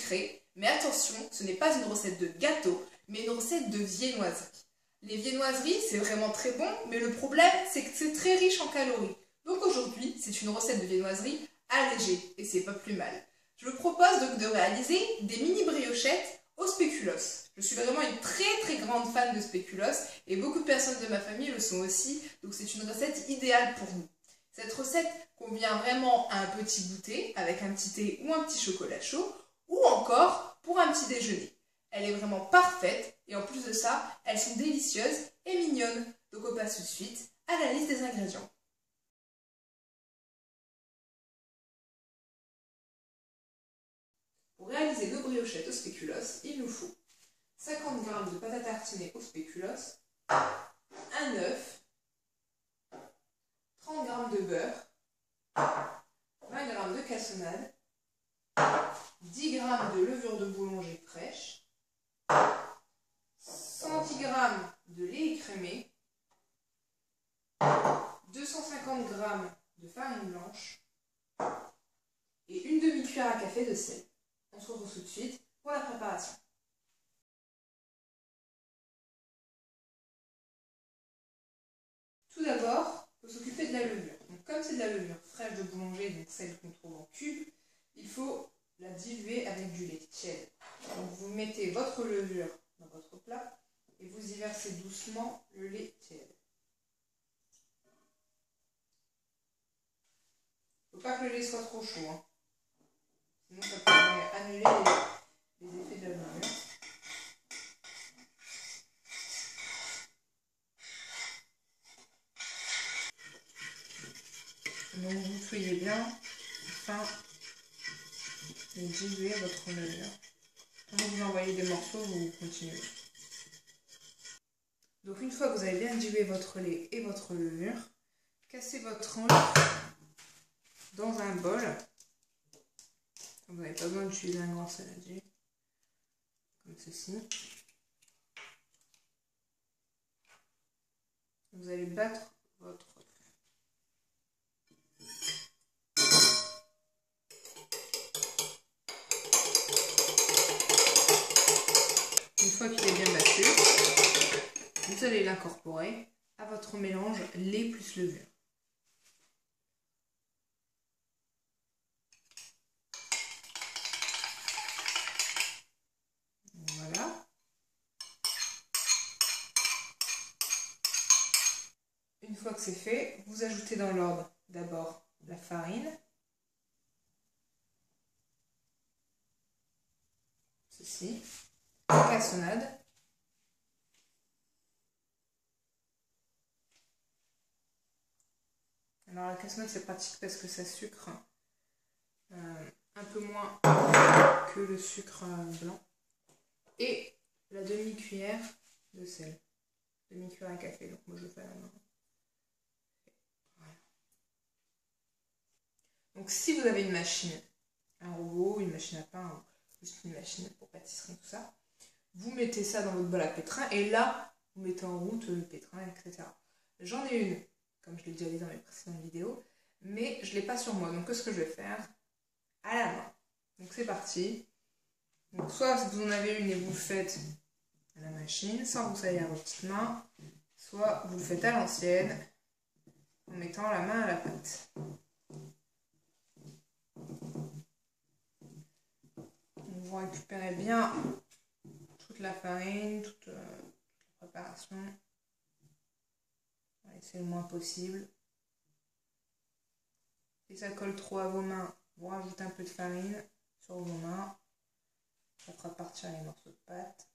sucrée, mais attention, ce n'est pas une recette de gâteau, mais une recette de viennoiserie. Les viennoiseries, c'est vraiment très bon, mais le problème, c'est que c'est très riche en calories. Donc aujourd'hui, c'est une recette de viennoiserie allégée, et c'est pas plus mal. Je vous propose donc de réaliser des mini briochettes au spéculoos. Je suis vraiment une très grande fan de spéculoos, et beaucoup de personnes de ma famille le sont aussi, donc c'est une recette idéale pour nous. Cette recette convient vraiment à un petit goûter, avec un petit thé ou un petit chocolat chaud, ou encore pour un petit déjeuner. Elle est vraiment parfaite et en plus de ça, elles sont délicieuses et mignonnes. Donc on passe tout de suite à la liste des ingrédients. Pour réaliser nos briochettes au spéculoos, il nous faut 50 g de pâte à tartiner au spéculoos, un œuf, 30 g de beurre, 20 g de cassonade, 10 g de levure de boulanger fraîche, 110 g de lait écrémé, 250 g de farine blanche et une demi-cuillère à café de sel. On se retrouve tout de suite pour la préparation. Tout d'abord, il faut s'occuper de la levure. Donc, comme c'est de la levure fraîche de boulanger, donc celle qu'on trouve en cube, il faut la diluer avec du lait tiède. Donc vous mettez votre levure dans votre plat et vous y versez doucement le lait tiède. Il ne faut pas que le lait soit trop chaud, hein. Sinon ça pourrait annuler les effets de la levure. Donc vous fouillez bien afin de diluer votre levure. Quand vous envoyez des morceaux, vous continuez. Donc une fois que vous avez bien dilué votre lait et votre levure, cassez votre œuf dans un bol. Vous n'avez pas besoin d'utiliser un grand saladier, comme ceci. Vous allez battre votre œuf. Une fois qu'il est bien battu, vous allez l'incorporer à votre mélange lait plus levure. Voilà. Une fois que c'est fait, vous ajoutez dans l'ordre d'abord la farine, ceci, la cassonade, alors la cassonade c'est pratique parce que ça sucre un peu moins que le sucre blanc, et la demi-cuillère de sel, demi-cuillère à café, donc moi je fais à la main. Voilà. Donc si vous avez une machine, un robot, une machine à pain, juste une machine pour pâtisserie, tout ça, vous mettez ça dans votre bol à pétrin et là vous mettez en route le pétrin, etc. J'en ai une, comme je l'ai déjà dit dans mes précédentes vidéos, mais je ne l'ai pas sur moi, donc qu'est-ce que je vais faire? À la main. Donc c'est parti. Donc soit vous en avez une et vous le faites à la machine, sans vous salir vos petites mains, soit vous le faites à l'ancienne en mettant la main à la pâte. Vous récupérez bien toute la farine, toute la préparation. C'est le moins possible. Si ça colle trop à vos mains, vous rajoutez un peu de farine sur vos mains. Ça fera partir les morceaux de pâte.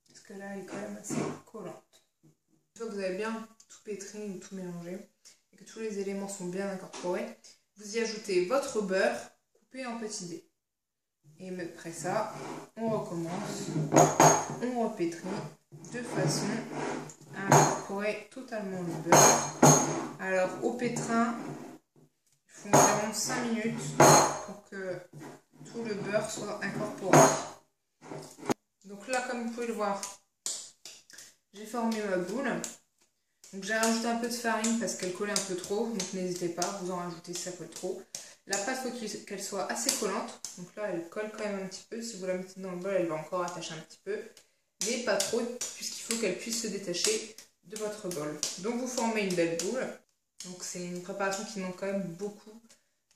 Parce que là, elle est quand même assez collante. Une fois que vous avez bien tout pétri ou tout mélangé et que tous les éléments sont bien incorporés, vous y ajoutez votre beurre coupé en petits dés. Et après ça, on recommence, on repétrit de façon à incorporer totalement le beurre. Alors au pétrin, il faut environ 5 minutes pour que tout le beurre soit incorporé. Donc là, comme vous pouvez le voir, j'ai formé ma boule. Donc j'ai rajouté un peu de farine parce qu'elle collait un peu trop, donc n'hésitez pas, vous en rajoutez si ça colle trop. La pâte, il faut qu'elle soit assez collante. Donc là, elle colle quand même un petit peu. Si vous la mettez dans le bol, elle va encore attacher un petit peu. Mais pas trop, puisqu'il faut qu'elle puisse se détacher de votre bol. Donc vous formez une belle boule. Donc c'est une préparation qui demande quand même beaucoup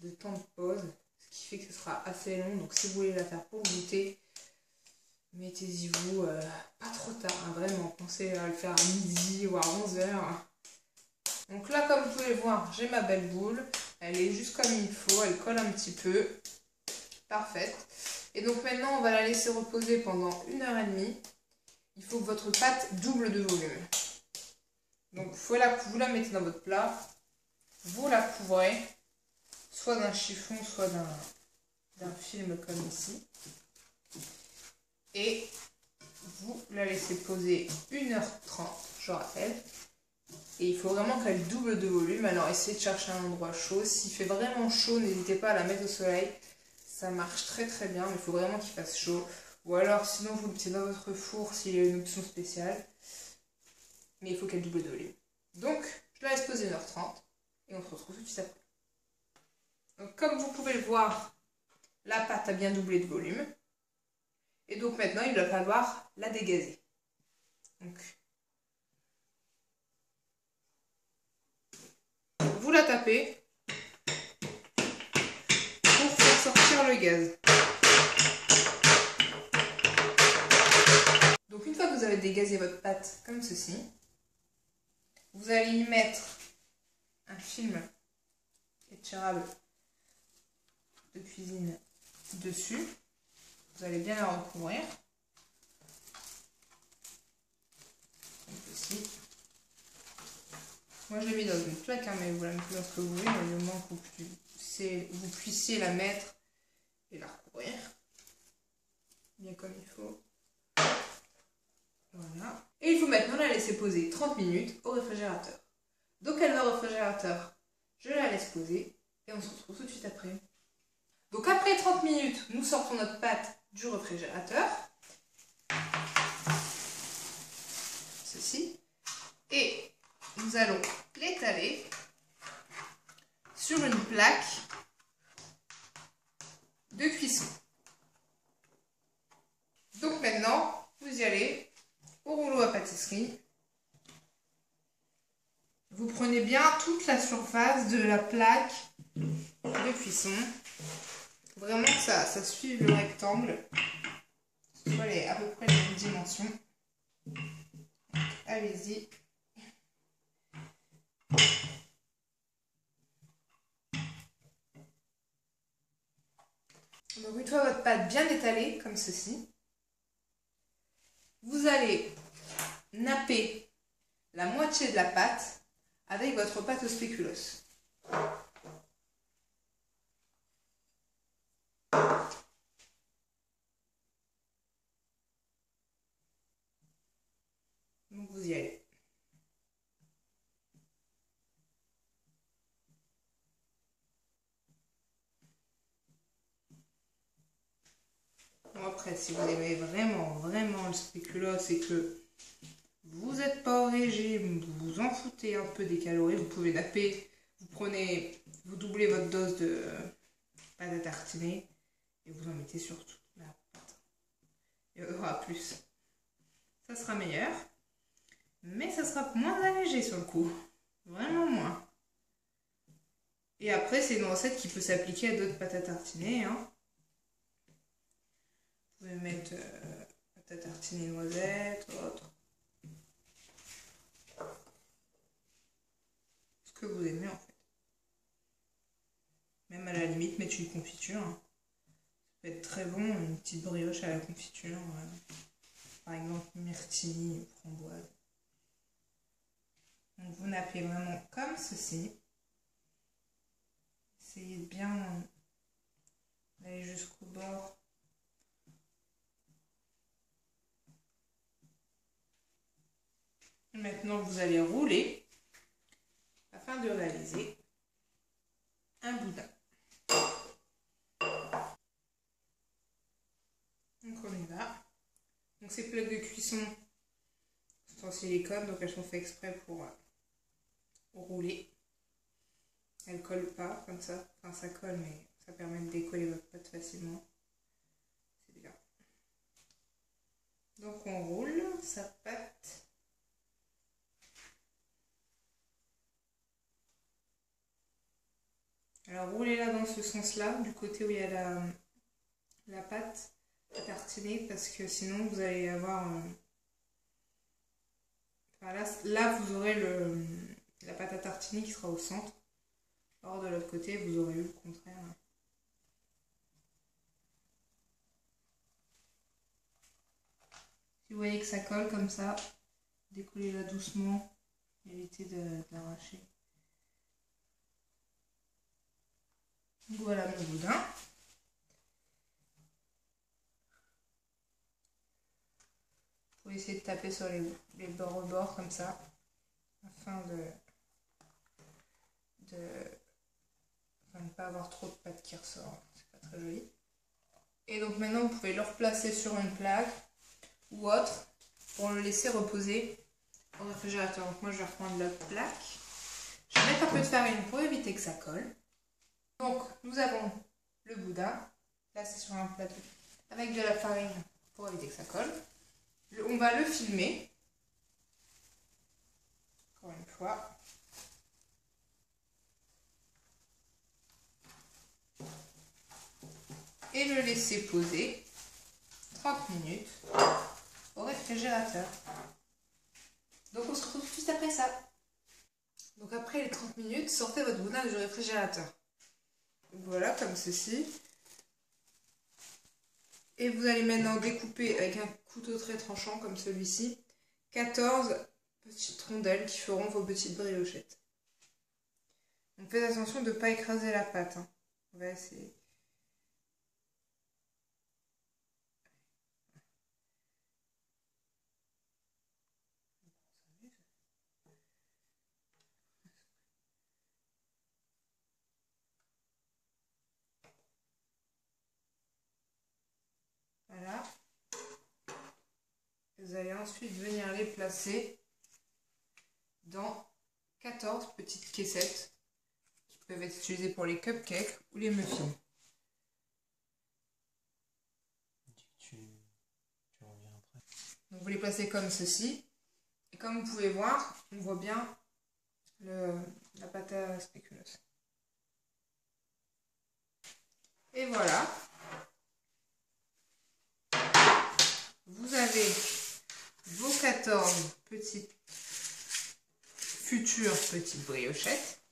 de temps de pause. Ce qui fait que ce sera assez long. Donc si vous voulez la faire pour goûter, mettez-y vous pas trop tard. Hein, vraiment, pensez à le faire à midi ou à 11 h. Donc là, comme vous pouvez voir, j'ai ma belle boule. Elle est juste comme il faut, elle colle un petit peu. Parfaite. Et donc maintenant, on va la laisser reposer pendant 1h30. Il faut que votre pâte double de volume. Donc vous la mettez dans votre plat. Vous la couvrez, soit d'un chiffon, soit d'un film comme ici. Et vous la laissez poser 1h30, je rappelle. Et il faut vraiment qu'elle double de volume. Alors essayez de chercher un endroit chaud. S'il fait vraiment chaud, n'hésitez pas à la mettre au soleil. Ça marche très très bien, mais il faut vraiment qu'il fasse chaud. Ou alors sinon vous le mettez dans votre four s'il y a une option spéciale. Mais il faut qu'elle double de volume. Donc je la laisse poser 1h30 et on se retrouve tout de suite après. Donc comme vous pouvez le voir, la pâte a bien doublé de volume. Et donc maintenant il va falloir la dégazer. Donc vous la tapez pour faire sortir le gaz. Donc une fois que vous avez dégazé votre pâte comme ceci, vous allez y mettre un film étirable de cuisine dessus. Vous allez bien la recouvrir. Comme ceci. Moi je l'ai mis dans une plaque, hein, mais vous la mettez dans ce que vous voulez, mais au moins que vous puissiez la mettre et la recouvrir. Bien comme il faut. Voilà. Et il faut maintenant la laisser poser 30 minutes au réfrigérateur. Donc elle va au réfrigérateur, je la laisse poser et on se retrouve tout de suite après. Donc après 30 minutes, nous sortons notre pâte du réfrigérateur. Ceci. Et nous allons l'étaler sur une plaque de cuisson. Donc maintenant, vous y allez au rouleau à pâtisserie. Vous prenez bien toute la surface de la plaque de cuisson. Vraiment que ça suive le rectangle. Que ce soit à peu près les mêmes dimensions. Allez-y. Donc une fois votre pâte bien étalée, comme ceci, vous allez napper la moitié de la pâte avec votre pâte au spéculoos. Donc vous y allez. Bon après, si vous aimez vraiment le spéculoos et que vous n'êtes pas au régime, vous vous en foutez un peu des calories, vous pouvez napper, vous doublez votre dose de pâte à tartiner et vous en mettez sur toute la pâte. Il y en aura plus. Ça sera meilleur, mais ça sera moins allégé sur le coup. Vraiment moins. Et après, c'est une recette qui peut s'appliquer à d'autres pâtes à tartiner. Hein. Vous pouvez mettre pâte à tartiner noisette, autre. Ce que vous aimez en fait. Même à la limite, mettre une confiture. Hein. Ça peut être très bon, une petite brioche à la confiture. Par exemple, myrtille ou framboise. Donc vous nappez vraiment comme ceci. Essayez de bien aller jusqu'au bord. Maintenant, vous allez rouler afin de réaliser un boudin. Donc on y va. Donc ces plaques de cuisson sont en silicone, donc elles sont faites exprès pour rouler. Elles collent pas comme ça. Enfin ça colle mais Ça permet de décoller votre pâte facilement. C'est bien. Donc on roule sa pâte. Alors roulez-la dans ce sens-là, du côté où il y a la pâte à tartiner, parce que sinon vous allez avoir... Enfin, là, vous aurez la pâte à tartiner qui sera au centre. Or de l'autre côté, vous aurez eu le contraire. Si vous voyez que ça colle comme ça, décollez-la doucement, évitez de l'arracher. Voilà mon boudin. Vous pouvez essayer de taper sur les bords comme ça, afin de ne pas avoir trop de pâte qui ressort. C'est pas très joli. Et donc maintenant, vous pouvez le replacer sur une plaque ou autre pour le laisser reposer au réfrigérateur. Donc moi, je vais reprendre la plaque. Je vais mettre un peu de farine pour éviter que ça colle. Donc, nous avons le boudin. Là, c'est sur un plateau avec de la farine pour éviter que ça colle. On va le filmer. Encore une fois. Et le laisser poser 30 minutes au réfrigérateur. Donc on se retrouve juste après ça. Donc après les 30 minutes, sortez votre boudin du réfrigérateur. Voilà, comme ceci. Et vous allez maintenant découper avec un couteau très tranchant comme celui-ci 14 petites rondelles qui feront vos petites briochettes. Donc faites attention de ne pas écraser la pâte. On va essayer. Voilà. Vous allez ensuite venir les placer dans 14 petites caissettes qui peuvent être utilisées pour les cupcakes ou les muffins. Tu reviens après. Donc vous les placez comme ceci. Et comme vous pouvez voir, on voit bien la pâte à spéculoos. Et voilà. Vous avez vos 14 futures petites briochettes.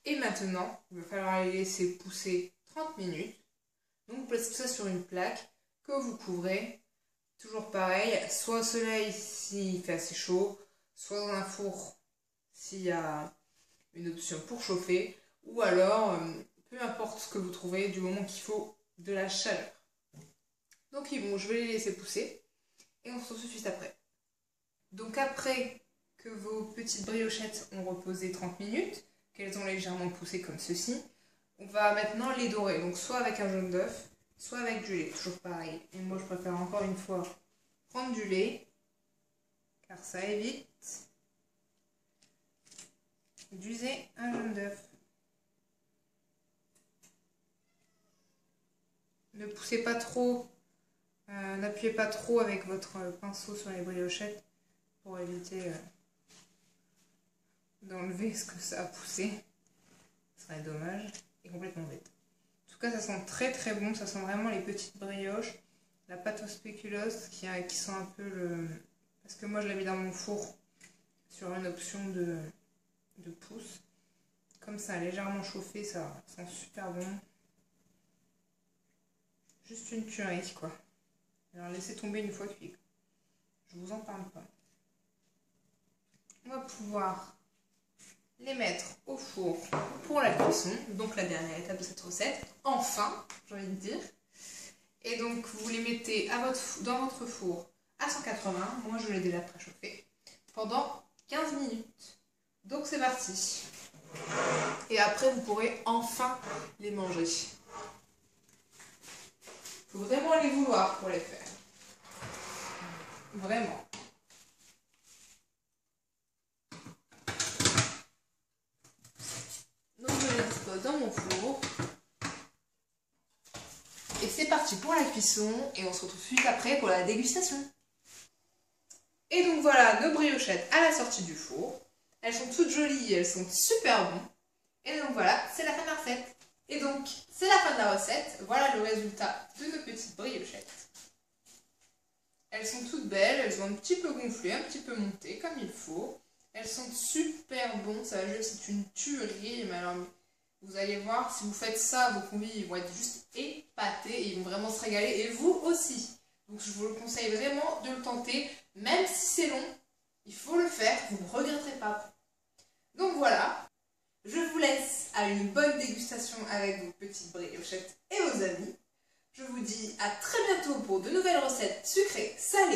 Et maintenant, il va falloir les laisser pousser 30 minutes. Donc vous placez tout ça sur une plaque que vous couvrez. Toujours pareil, soit au soleil s'il fait assez chaud, soit dans un four s'il y a une option pour chauffer, ou alors peu importe ce que vous trouvez du moment qu'il faut de la chaleur. Donc bon, je vais les laisser pousser et on se retrouve juste après. Donc après que vos petites briochettes ont reposé 30 minutes, qu'elles ont légèrement poussé comme ceci, on va maintenant les dorer, donc soit avec un jaune d'œuf, soit avec du lait, toujours pareil. Et moi je préfère encore une fois prendre du lait, car ça évite d'user un jaune d'œuf. Ne poussez pas trop, n'appuyez pas trop avec votre pinceau sur les briochettes pour éviter d'enlever ce que ça a poussé. Ce serait dommage et complètement bête. En tout cas, ça sent très très bon, ça sent vraiment les petites brioches. La pâte au spéculoos qui sent un peu le... Parce que moi je l'ai mis dans mon four sur une option de pouce. Comme ça, légèrement chauffé, ça sent super bon. Juste une tuerie quoi. Alors laissez tomber une fois cuit. Je vous en parle pas. On va pouvoir les mettre au four pour la cuisson. Donc la dernière étape de cette recette. Enfin, j'ai envie de dire. Et donc vous les mettez dans votre four à 180. Moi je l'ai déjà préchauffé. Pendant 15 minutes. Donc c'est parti. Et après vous pourrez enfin les manger. Il faut vraiment les vouloir pour les faire. Vraiment. Donc je les dispose dans mon four. Et c'est parti pour la cuisson et on se retrouve tout de suite après pour la dégustation. Et donc voilà nos briochettes à la sortie du four. Elles sont toutes jolies et elles sont super bonnes. Et donc voilà, c'est la fin de la recette. Et donc, c'est la fin de la recette. Voilà le résultat de nos petites briochettes. Elles sont toutes belles, elles ont un petit peu gonflé, un petit peu monté comme il faut. Elles sont super bonnes, ça c'est une tuerie. Mais alors, vous allez voir, si vous faites ça, vos convives ils vont être juste épatés et ils vont vraiment se régaler. Et vous aussi. Donc je vous le conseille vraiment de le tenter. Même si c'est long, il faut le faire, vous ne regretterez pas. Donc voilà. Je vous laisse à une bonne dégustation avec vos petites briochettes et vos amis. Je vous dis à très bientôt pour de nouvelles recettes sucrées. Salut!